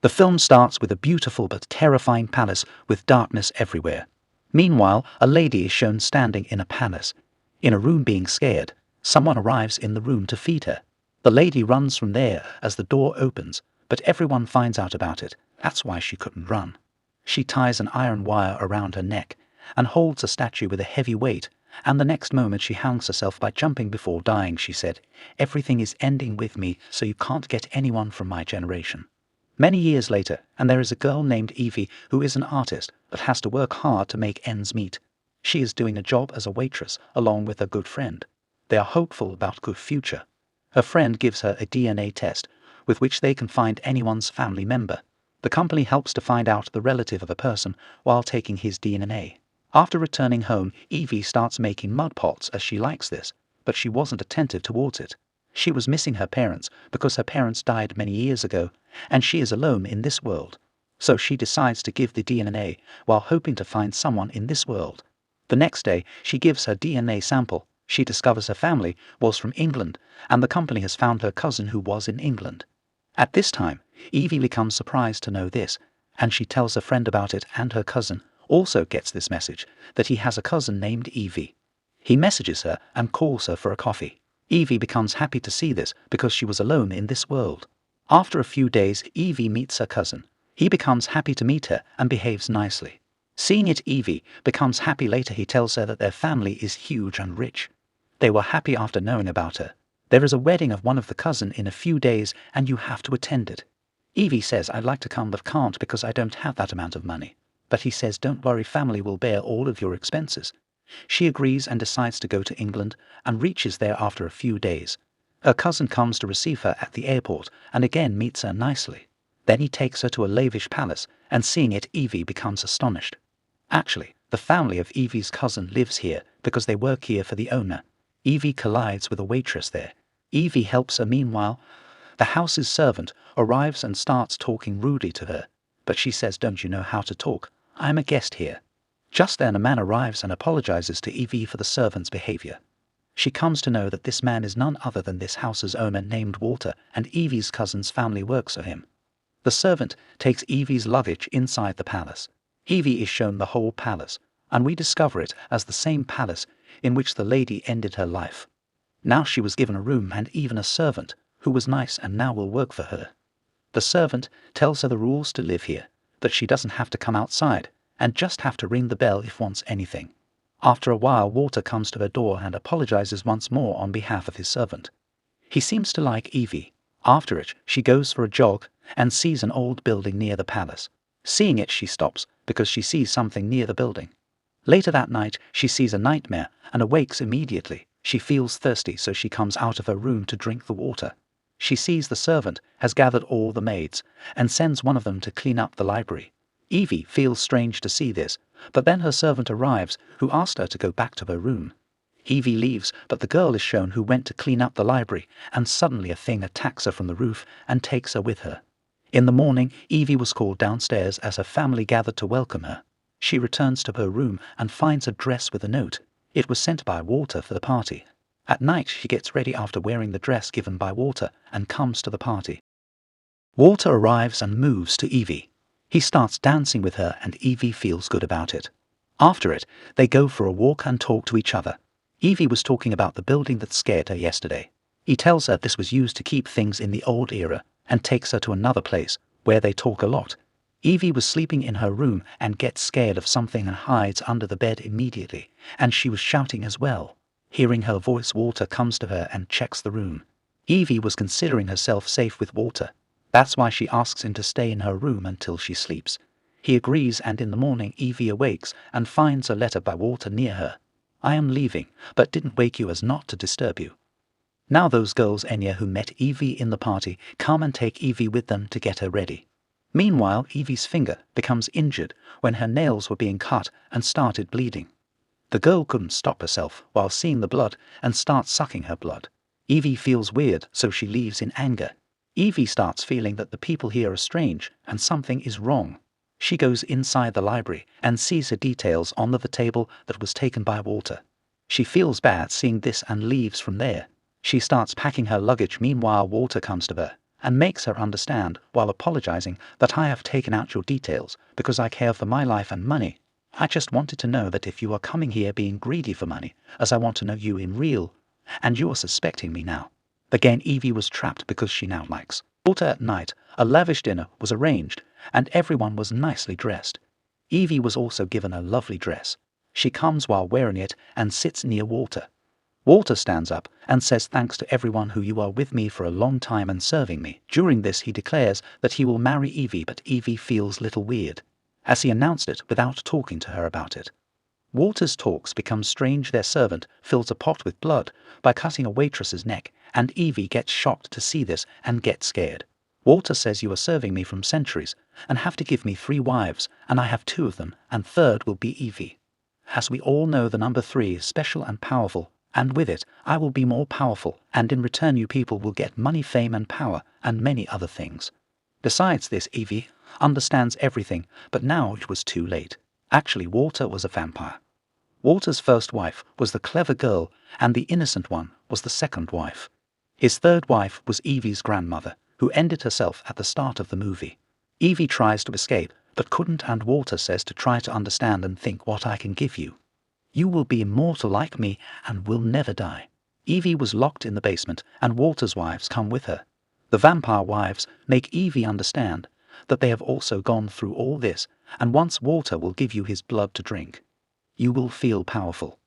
The film starts with a beautiful but terrifying palace with darkness everywhere. Meanwhile, a lady is shown standing in a palace. In a room being scared, someone arrives in the room to feed her. The lady runs from there as the door opens, but everyone finds out about it. That's why she couldn't run. She ties an iron wire around her neck and holds a statue with a heavy weight, and the next moment she hangs herself by jumping before dying. She said, "Everything is ending with me, so you can't get anyone from my generation." Many years later, and there is a girl named Evie who is an artist but has to work hard to make ends meet. She is doing a job as a waitress along with a good friend. They are hopeful about good future. Her friend gives her a DNA test with which they can find anyone's family member. The company helps to find out the relative of a person while taking his DNA. After returning home, Evie starts making mud pots as she likes this, but she wasn't attentive towards it. She was missing her parents because her parents died many years ago, and she is alone in this world. So she decides to give the DNA while hoping to find someone in this world. The next day, she gives her DNA sample. She discovers her family was from England, and the company has found her cousin who was in England. At this time, Evie becomes surprised to know this, and she tells her friend about it, and her cousin also gets this message that he has a cousin named Evie. He messages her and calls her for a coffee. Evie becomes happy to see this because she was alone in this world. After a few days, Evie meets her cousin. He becomes happy to meet her and behaves nicely. Seeing it, Evie becomes happy later. He tells her that their family is huge and rich. They were happy after knowing about her. There is a wedding of one of the cousin in a few days and you have to attend it. Evie says, "I'd like to come but can't because I don't have that amount of money." But he says, "Don't worry, family will bear all of your expenses." She agrees and decides to go to England and reaches there after a few days. Her cousin comes to receive her at the airport and again meets her nicely. Then he takes her to a lavish palace, and seeing it, Evie becomes astonished. Actually, the family of Evie's cousin lives here because they work here for the owner. Evie collides with a waitress there. Evie helps her. Meanwhile, the house's servant arrives and starts talking rudely to her, but she says, "Don't you know how to talk? I am a guest here." Just then a man arrives and apologizes to Evie for the servant's behavior. She comes to know that this man is none other than this house's owner named Walter, and Evie's cousin's family works for him. The servant takes Evie's luggage inside the palace. Evie is shown the whole palace, and we discover it as the same palace in which the lady ended her life. Now she was given a room and even a servant, who was nice and now will work for her. The servant tells her the rules to live here, that she doesn't have to come outside, and just have to ring the bell if wants anything. After a while, Walter comes to her door and apologizes once more on behalf of his servant. He seems to like Evie. After it, she goes for a jog and sees an old building near the palace. Seeing it, she stops because she sees something near the building. Later that night, she sees a nightmare and awakes immediately. She feels thirsty, so she comes out of her room to drink the water. She sees the servant has gathered all the maids and sends one of them to clean up the library. Evie feels strange to see this, but then her servant arrives, who asked her to go back to her room. Evie leaves, but the girl is shown who went to clean up the library, and suddenly a thing attacks her from the roof and takes her with her. In the morning, Evie was called downstairs as her family gathered to welcome her. She returns to her room and finds a dress with a note. It was sent by Walter for the party. At night, she gets ready after wearing the dress given by Walter and comes to the party. Walter arrives and moves to Evie. He starts dancing with her and Evie feels good about it. After it, they go for a walk and talk to each other. Evie was talking about the building that scared her yesterday. He tells her this was used to keep things in the old era and takes her to another place where they talk a lot. Evie was sleeping in her room and gets scared of something and hides under the bed immediately, and she was shouting as well. Hearing her voice, Walter comes to her and checks the room. Evie was considering herself safe with Walter. That's why she asks him to stay in her room until she sleeps. He agrees, and in the morning Evie awakes and finds a letter by Walter near her. "I am leaving, but didn't wake you as not to disturb you." Now those girls Enya who met Evie in the party come and take Evie with them to get her ready. Meanwhile, Evie's finger becomes injured when her nails were being cut and started bleeding. The girl couldn't stop herself while seeing the blood and starts sucking her blood. Evie feels weird, so she leaves in anger. Evie starts feeling that the people here are strange and something is wrong. She goes inside the library and sees the details on the table that was taken by Walter. She feels bad seeing this and leaves from there. She starts packing her luggage. Meanwhile, Walter comes to her and makes her understand, while apologizing, that I have taken out your details because I care for my life and money. I just wanted to know that if you are coming here being greedy for money, as I want to know you in real, and you are suspecting me now. Again, Evie was trapped because she now likes Walter. At night, a lavish dinner was arranged, and everyone was nicely dressed. Evie was also given a lovely dress. She comes while wearing it and sits near Walter. Walter stands up and says thanks to everyone who you are with me for a long time and serving me. During this he declares that he will marry Evie, but Evie feels little weird, as he announced it without talking to her about it. Walter's talks become strange. Their servant fills a pot with blood by cutting a waitress's neck, and Evie gets shocked to see this and gets scared. Walter says you are serving me from centuries and have to give me 3 wives, and I have 2 of them, and third will be Evie. As we all know, the number 3 is special and powerful, and with it I will be more powerful, and in return you people will get money, fame and power, and many other things. Besides this, Evie understands everything, but now it was too late. Actually, Walter was a vampire. Walter's first wife was the clever girl, and the innocent one was the second wife. His third wife was Evie's grandmother, who ended herself at the start of the movie. Evie tries to escape, but couldn't, and Walter says to try to understand and think what I can give you. You will be immortal like me and will never die. Evie was locked in the basement, and Walter's wives come with her. The vampire wives make Evie understand that they have also gone through all this, and once Walter will give you his blood to drink, you will feel powerful.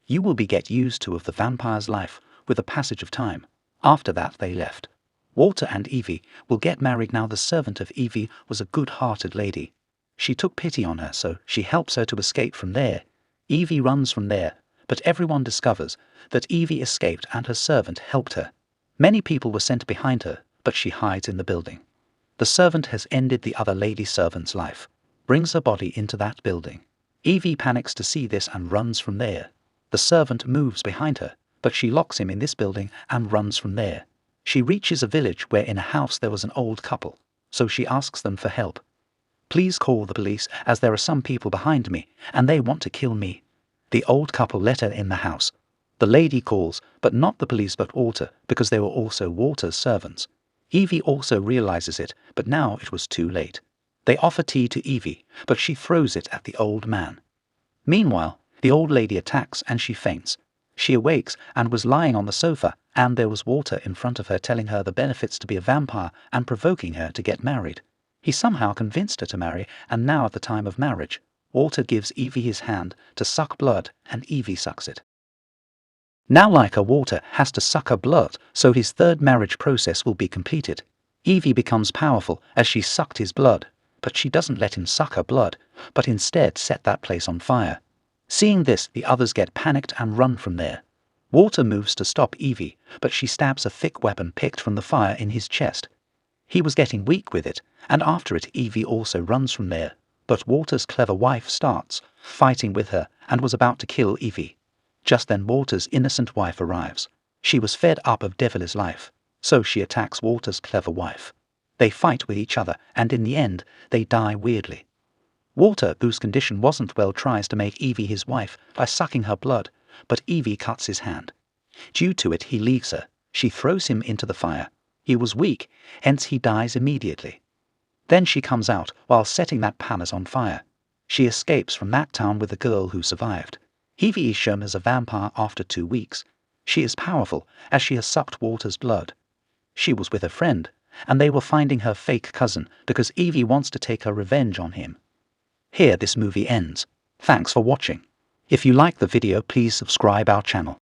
You will get used to of the vampire's life with the passage of time. After that they left. Walter and Evie will get married now. The servant of Evie was a good-hearted lady. She took pity on her, so she helps her to escape from there. Evie runs from there, but everyone discovers that Evie escaped and her servant helped her. Many people were sent behind her, but she hides in the building. The servant has ended the other lady servant's life, brings her body into that building. Evie panics to see this and runs from there. The servant moves behind her, but she locks him in this building and runs from there. She reaches a village where in a house there was an old couple, so she asks them for help. Please call the police, as there are some people behind me and they want to kill me. The old couple let her in the house. The lady calls, but not the police but Walter, because they were also Walter's servants. Evie also realizes it, but now it was too late. They offer tea to Evie, but she throws it at the old man. Meanwhile, the old lady attacks and she faints. She awakes and was lying on the sofa, and there was Walter in front of her telling her the benefits to be a vampire and provoking her to get married. He somehow convinced her to marry, and now at the time of marriage, Walter gives Evie his hand to suck blood, and Evie sucks it. Now like Walter has to suck her blood, so his third marriage process will be completed. Evie becomes powerful as she sucked his blood, but she doesn't let him suck her blood, but instead set that place on fire. Seeing this, the others get panicked and run from there. Walter moves to stop Evie, but she stabs a thick weapon picked from the fire in his chest. He was getting weak with it, and after it Evie also runs from there, but Walter's clever wife starts fighting with her and was about to kill Evie. Just then Walter's innocent wife arrives. She was fed up of devilish life, so she attacks Walter's clever wife. They fight with each other, and in the end, they die weirdly. Walter, whose condition wasn't well, tries to make Evie his wife by sucking her blood, but Evie cuts his hand. Due to it, he leaves her. She throws him into the fire. He was weak, hence he dies immediately. Then she comes out while setting that palace on fire. She escapes from that town with the girl who survived. Evie is shown as a vampire after 2 weeks. She is powerful as she has sucked Walter's blood. She was with a friend, and they were finding her fake cousin because Evie wants to take her revenge on him. Here this movie ends. Thanks for watching. If you like the video, please subscribe our channel.